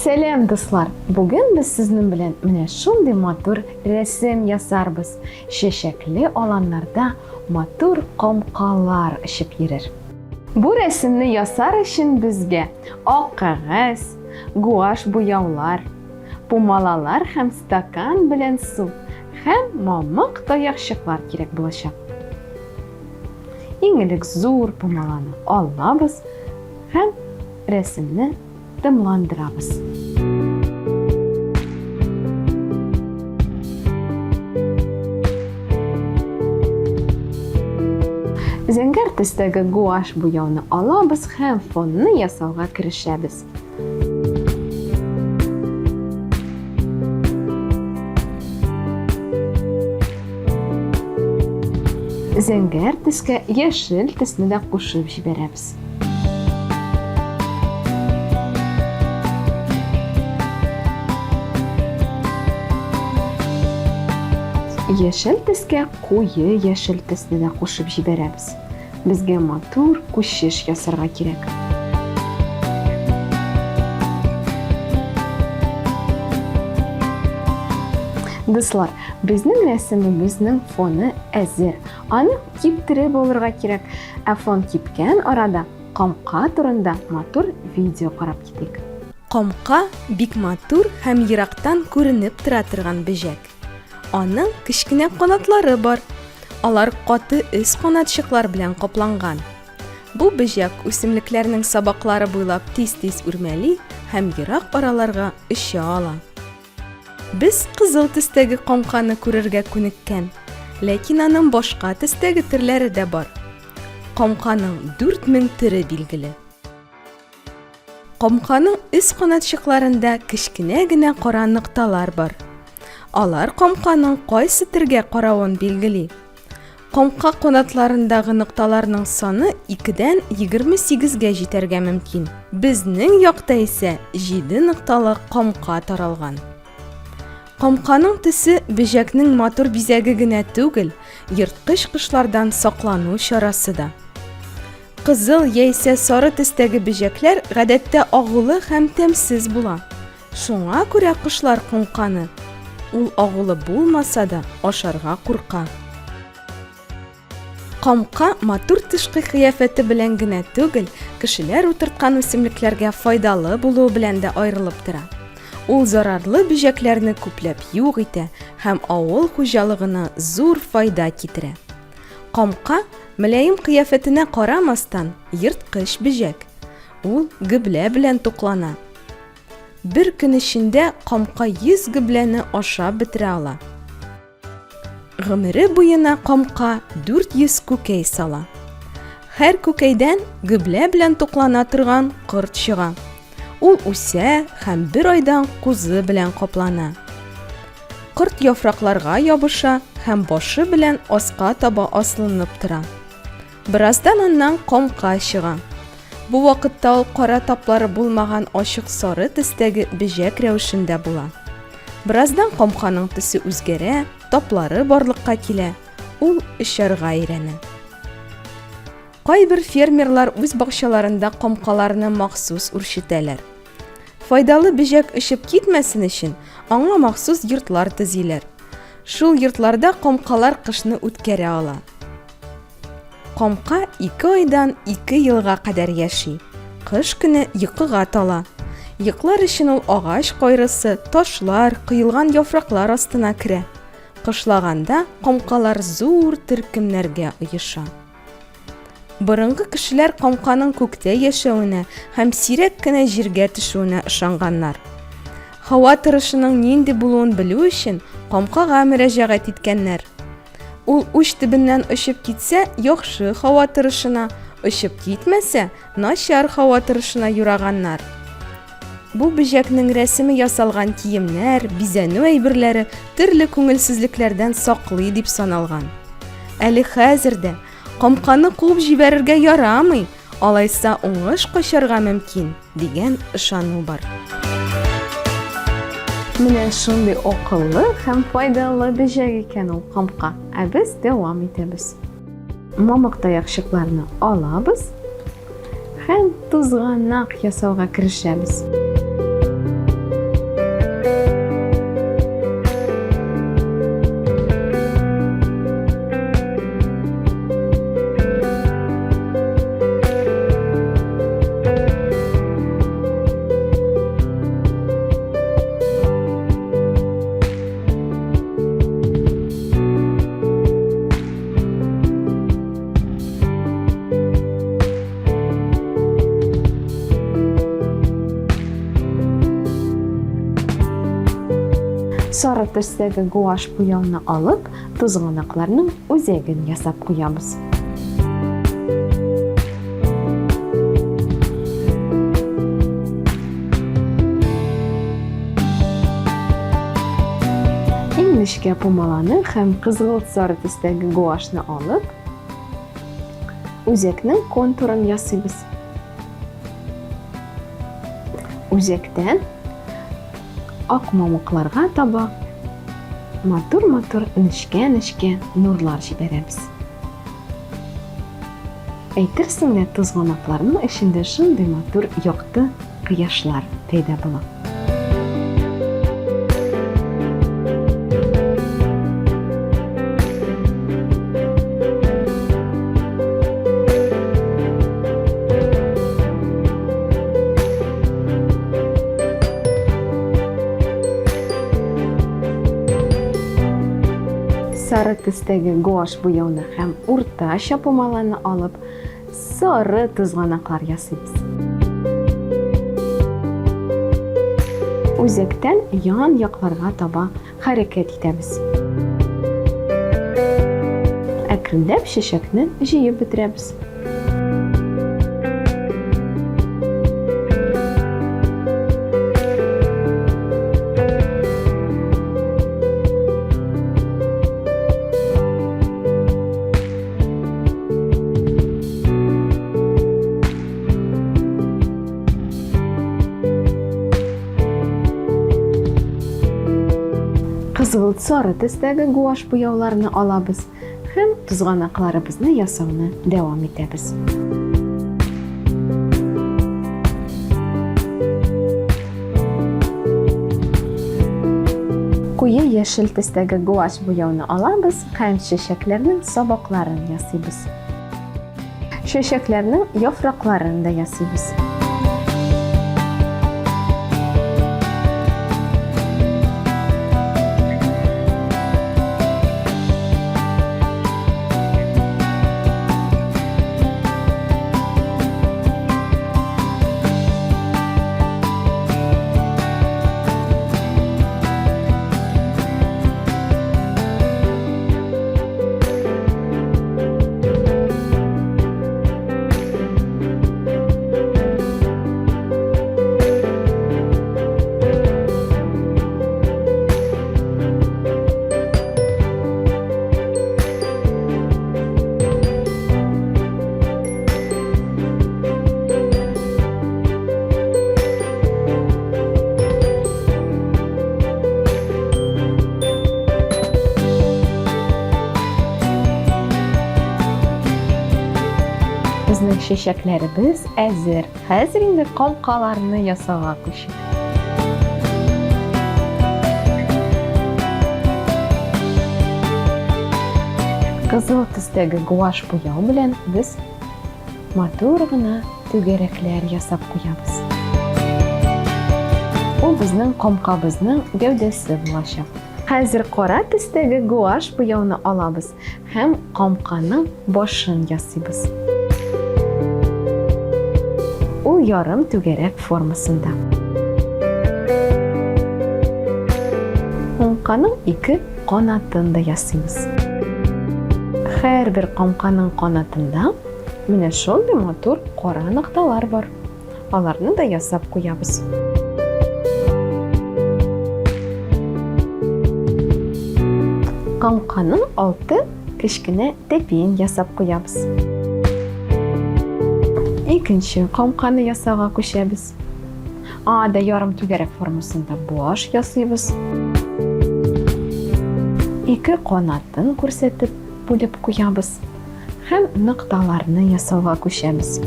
Сәлем, дуслар! Бүген без сезнең белән менә шундый матур рәсем ясарбыз. Чәчәкле аланнарда матур камкалар ишеп йөрер. Бу рәсемне ясар өчен безгә ак кәгазь, гуаш буяулар, пумалалар һәм стакан белән су һәм мамык таякчыклар кирәк булачак. Иң элек зур пумаланы алабыз һәм рәсемне тәмамландырабыз. Зәңгәр төстәге гуаш буяуны алабыз һәм фонны ясауга керешәбез. Зәңгәр төскә яшел төсне дә кушып җибәрәбез. Яшел төскә куе яшел төсне дә кушып җибәрәбез. Безгә матур күчеш ясарга кирәк. Дуслар, безнең рәсемебезнең фоны әзер. Аны киптереп булырга кирәк. Ә фон кипкән арада камка турында матур видео карап китик. Камка бик матур һәм ерактан күренеп тора торган бөҗәк. Аның кечкенә канатлары бар. Алар каты өс канатчыклар белән капланган. Бу бөҗәк үсемлекләрнең сабаклары буйлап тиз-тиз үрмәли һәм ерак араларга оча ала. Без кызыл төстәге камканы күрергә күнеккән, ләкин аның башка төстәге төрләре дә бар. Камканың 4000 төре билгеле. Камканың өс канатчыкларында кечкенә генә кара нокталар бар. Алар камканың кайсы төргә каравын билгели. Камка канатларындагы нокталарның саны 2дән 28гә җитәргә мөмкин. Безнең якта исә 7 нокталы камка таралган. Камканың төсе бөҗәкнең матур бизәге генә түгел, ерткыч кошлардан саклану чарасы да. Кызыл яисә сары төстәге бөҗәкләр гадәттә агулы һәм тәмсез була. Шуңа күрә кошлар камканы ул агулы булмаса да ашарга курка. Камка матур тышкы кыяфәте белән генә түгел, кешеләр утырткан үсемлекләргә файдалы булуы белән дә аерылып тора. Ул зарарлы бөҗәкләрне күпләп юк итә һәм авыл хуҗалыгына зур файда китерә. Камка мөлаем кыяфәтенә карамастан ерткыч бөҗәк. Ул гөблә белән туклана. Bir көн эчендә камка 100 гөбләне ашап бетерә ала. Гомере буена камка 400 күкәй сала. Һәр күкәйдән гөблә белән туклана торган корт чыга. Ул үсә һәм бер айдан кузы белән каплана. Корт яфракларга ябыша һәм башы белән аска таба асланып тора. Бераздан аннан камка чыга. Бу вакытта ул кара таплары булмаган ачык сары төстәге бөҗәк рәвешендә була. Бераздан камканың төсе үзгәрә, таплары барлыкка килә. Ул очарга өйрәнә. Кайбер фермерлар үз бакчаларында камкаларны махсус үрчетәләр. Файдалы бөҗәк очып китмәсен өчен аңа махсус йортлар төзиләр. Шул йортларда камкалар кышны үткәрә ала. Камка 2 айдан 2 елга кадәр яши. Кыш көне йокыга тала. Йоклар өчен ул агач кайрысы, ташлар, кыелган яфраклар астына керә. Кышлаганда камкалар зур төркемнәргә оеша. Борынгы кешеләр камканың күктә яшәвенә һәм сирәк кенә җиргә төшүенә ышанганнар. Һава торышының нинди булуын белү өчен камкага мөрәҗәгать иткәннәр. Ул уч төбеннән очып китсә, яхшы һава торышына, очып китмәсә, начар һава торышына юраганнар. Бу бөҗәкнең рәсеме ясалган киемнәр, бизәнү әйберләре төрле күңелсезлекләрдән саклый дип саналган. Әле хәзердә камканы куып җибәрергә ярамый, алайса уңыш качарга мөмкин дигән ышану бар. Менә шундый акыллы һәм файдалы бөҗәк икән ул камка. Ә без дәвам итәбез. Мамык таякчыкларны алабыз һәм тузганак ясауга керешәбез. Сары төстәге гуаш буяуны алып, тузгынакларның үзәген ясап куябыз. Нечкә помаланы һәм кызгылт сары төстәге гуашны алып, үзәкнең контурын ясыйбыз. Үзәктән ак мамыкларга таба матур-матур нечкә нурлар җибәрәбез. Әйтерсең лә тузгынакларның эчендә шундый матур якты кояшлар пәйда була. Сары төстәге гуаш буяуны һәм уртача помаланы алып, сары тузгынаклар ясыйбыз. Үзәктән ян якларга таба хәрәкәт итәбез. Әкренләп чәчәкне җыеп бетерәбез. Кызгылт сары төстәге гуаш буяуларны алабыз һәм тузгынакларыбызны ясауны дәвам итәбез. Куе яшел төстәге гуаш буяуны алабыз һәм чәчәкләрнең сабакларын ясыйбыз. Чәчәкләрнең яфракларын да ясыйбыз. Безнең чәчәкләребез әзер. Хәзер инде калкаларны ясауга күчик. Кызыл төстәге гуаш буяу белән без матур гына түгәрәкләр ясап куябыз. Ул безнең камкабызның гәүдәсе булачак. Хәзер кара төстәге гуаш буяуны алабыз һәм камканың башын ясыйбыз. Ул ярым түгәрәк формасында. Камканың ике канатын да ясыйбыз. Һәрбер камканың канатында менә шундый матур кара нокталар бар. Аларны да ясап куябыз. Камканың алты кечкенә тәпиен ясап куябыз. Икенче камканы ясауга күчәбез. Ада ярым түгәрәк формасында баш ясыйбыз. Ике канатын күрсәтеп бүлеп куябыз һәм нокталарны ясауга күчәбез.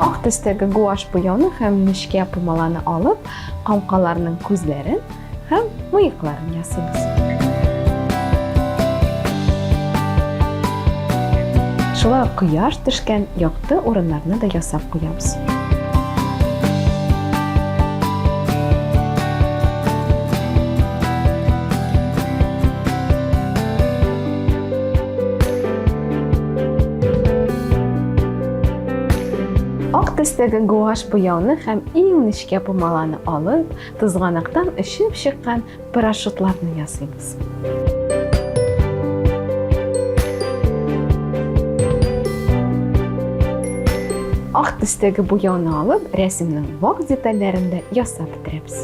Ак төстәге гуаш буяуны һәм нечкә помаланы алып, камкаларның күзләрен һәм мыекларын ясыйбыз. Шулай кояш төшкән якты урыннарны да ясап куябыз. Ак төстәге гуаш буяуны һәм иң нечкә помаланы алып, тызганактан өшеп чыккан парашютларны ясыйбыз. Ак төстәге буяуны алып, рәсемнең вак детальләрен дә ясап бетерәбез.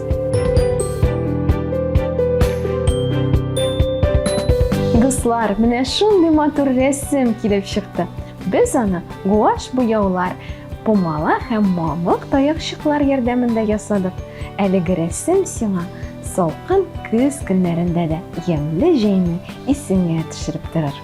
Дуслар, менә шундый матур рәсем килеп чыкты. Без аны гуаш буяулар, помала һәм мамык таякчыклар ярдәмендә ясадык. Әлеге рәсем сиңа салкын көз көннәрендә дә ямьле җәйне исеңә төшереп торыр.